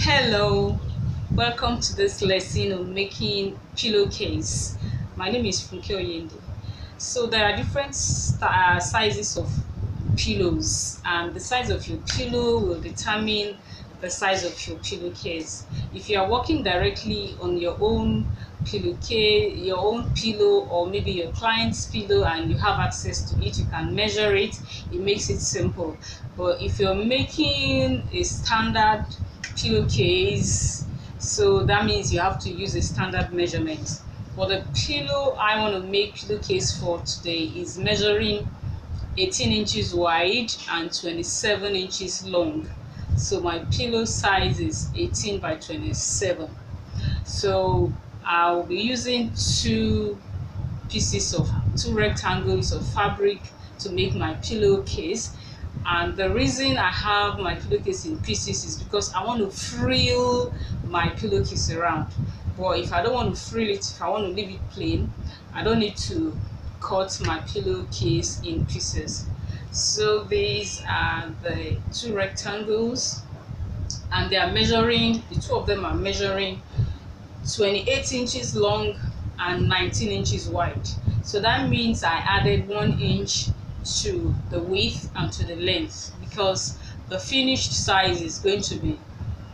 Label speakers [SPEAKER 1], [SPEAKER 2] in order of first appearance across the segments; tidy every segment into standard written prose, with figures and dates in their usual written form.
[SPEAKER 1] Hello, welcome to this lesson on making pillowcase. My name is Funke Oyende. So there are different sizes of pillows, and the size of your pillow will determine the size of your pillowcase. If you are working directly on your own pillowcase, your own pillow, or maybe your client's pillow, and you have access to it, you can measure it. It makes it simple. But if you're making a standard pillowcase, so that means you have to use a standard measurement. For the pillow I want to make pillowcase for today is measuring 18 inches wide and 27 inches long. So my pillow size is 18 by 27. So I'll be using two rectangles of fabric to make my pillowcase. And the reason I have my pillowcase in pieces is because I want to frill my pillowcase around. But if I don't want to frill it, if I want to leave it plain, I don't need to cut my pillowcase in pieces. So these are the two rectangles, and they are measuring, the two of them are measuring 28 inches long and 19 inches wide. So that means I added 1 inch to the width and to the length, because the finished size is going to be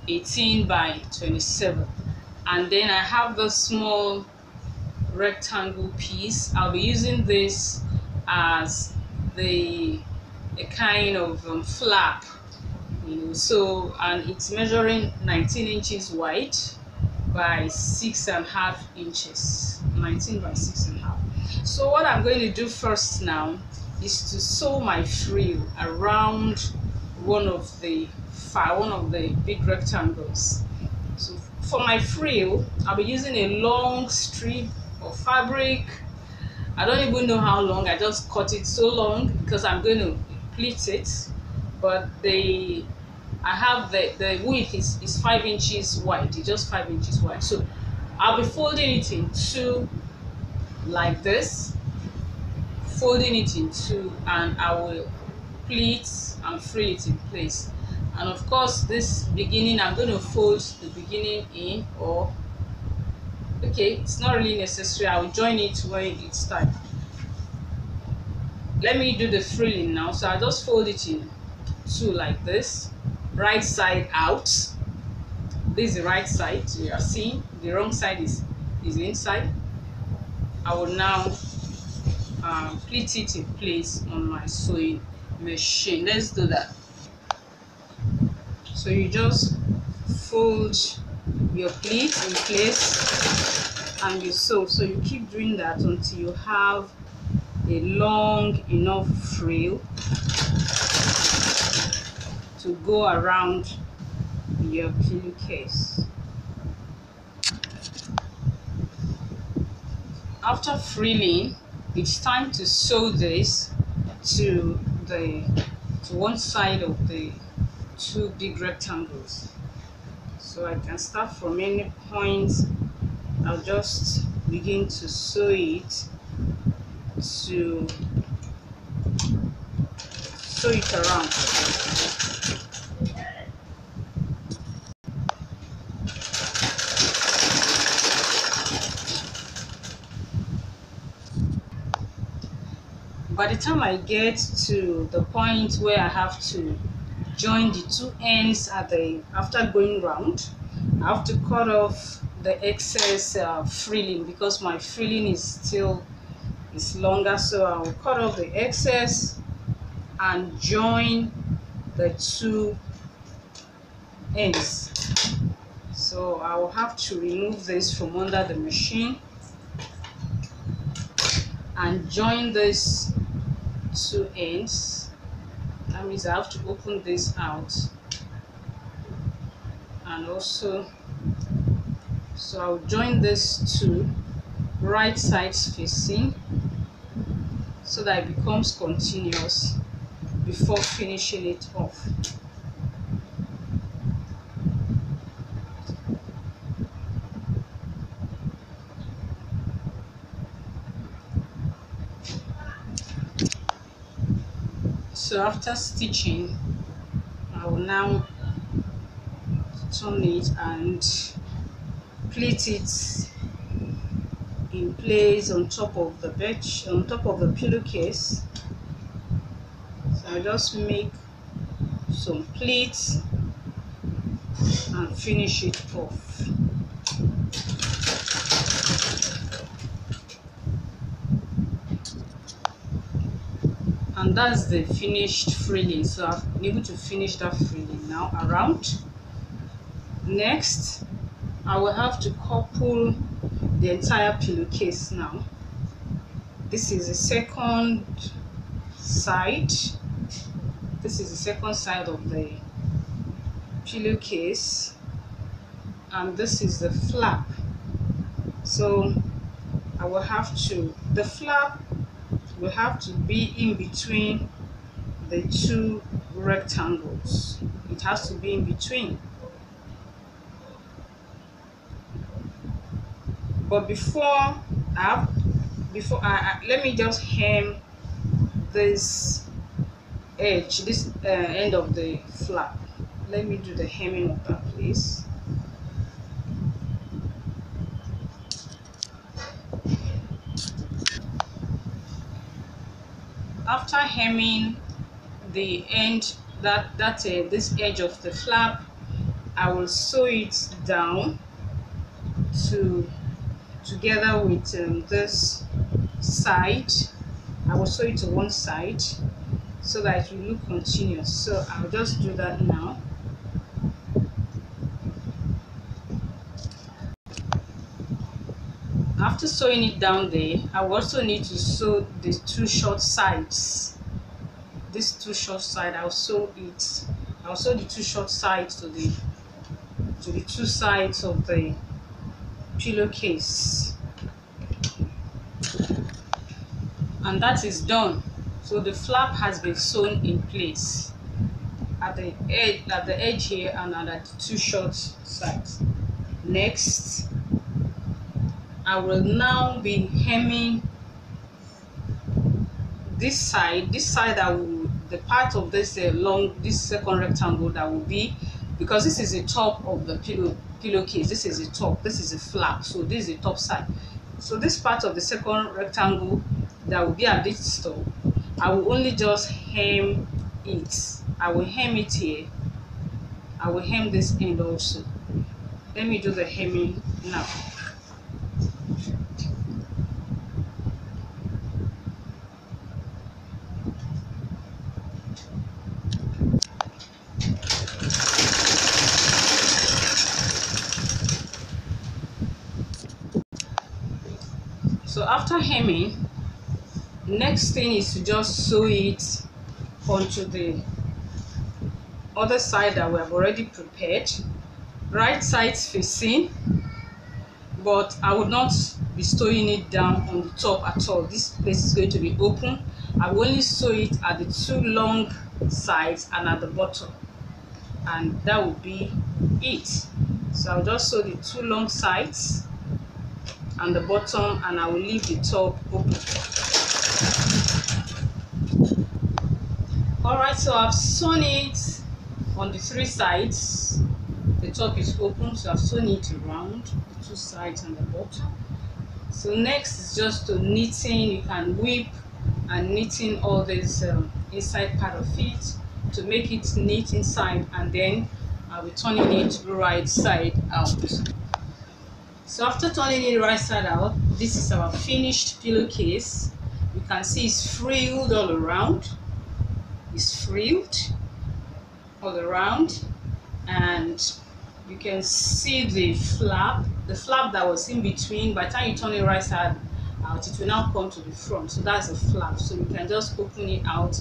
[SPEAKER 1] 18 by 27. And then I have the small rectangle piece. I'll be using this as a kind of flap, so, and it's measuring 19 inches wide by 6.5 inches. 19 by 6.5. So what I'm going to do first now is to sew my frill around one of the big rectangles. So for my frill, I'll be using a long strip of fabric. I don't even know how long, I just cut it so long because I'm going to pleat it. But I have the width is 5 inches wide. It's just 5 inches wide. So I'll be folding it in two like this, folding it in two, and I will pleat and frill it in place. And of course, this beginning, I'm going to fold the beginning in, or okay, it's not really necessary. I'll join it when it's time. Let me do the frilling now. So I just fold it in two like this, right side out. This is the right side, so you are seeing the wrong side is inside. I will now pleat it in place on my sewing machine. Let's do that. So you just fold your pleat in place and you sew. So you keep doing that until you have a long enough frill to go around your pillowcase. After frilling, it's time to sew this to one side of the two big rectangles. So I can start from any point. I'll just begin to sew it around. By the time I get to the point where I have to join the two ends after going round, I have to cut off the excess frilling, because my frilling is longer. So I will cut off the excess and join the two ends. So I will have to remove this from under the machine and join these two ends. That means I have to open this out, and also, so I'll join these two right sides facing so that it becomes continuous before finishing it off. So after stitching, I will now turn it and pleat it in place on top of the on top of the pillowcase. So I just make some pleats and finish it off. And that's the finished frilling. So I've been able to finish that frilling now around. Next, I will have to couple the entire pillowcase now. This is the second side. This is the second side of the pillowcase, and this is the flap. So I will have to, the flap will have to be in between the two rectangles. It has to be in between. But before let me just hem this edge, this end of the flap. Let me do the hemming of that, please. After hemming the end, this edge of the flap, I will sew it down together with this side. I will sew it to one side so that it will look continuous. So I'll just do that now. After sewing it down there, I will also need to sew the two short sides. These two short sides, I'll sew the two short sides to the two sides of the pillowcase, and that is done. So the flap has been sewn in place at the edge here and at the two short sides. Next, I will now be hemming this side. The part of this this second rectangle that will be, because this is the top of the pillowcase, this is the top, this is the flap, so this is the top side. So this part of the second rectangle that will be at this top, I will only just hem it. I will hem it here. I will hem this end also. Let me do the hemming now. So after hemming, next thing is to just sew it onto the other side that we have already prepared, right sides facing, but I would not be sewing it down on the top at all. This place is going to be open. I will only sew it at the two long sides and at the bottom, and that will be it. So I'll just sew the two long sides and the bottom, and I will leave the top open. Alright, so I've sewn it on the three sides. The top is open, so I've sewn it around the two sides and the bottom. So next is just to knitting. You can whip and knitting all this inside part of it to make it neat inside, and then I'll be turning it right side out. So after turning it right side out, this is our finished pillowcase. You can see it's frilled all around. It's frilled all around, and you can see the flap that was in between. By the time you turn it right side out, it will now come to the front. So that's the flap. So you can just open it out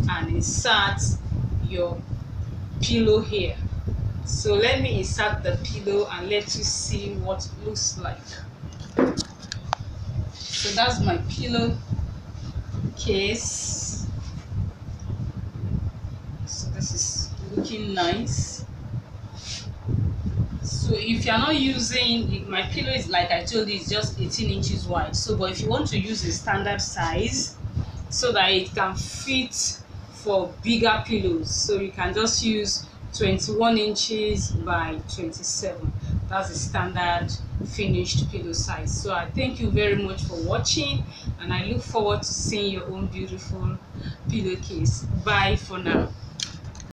[SPEAKER 1] and insert your pillow here. So let me insert the pillow and let you see what it looks like. So that's my pillow case. So this is looking nice. So if you're not using, my pillow is, like I told you, it's just 18 inches wide. So but if you want to use a standard size so that it can fit for bigger pillows, so you can just use 21 inches by 27. That's the standard finished pillow size. So I thank you very much for watching, and I look forward to seeing your own beautiful pillowcase. Bye for now.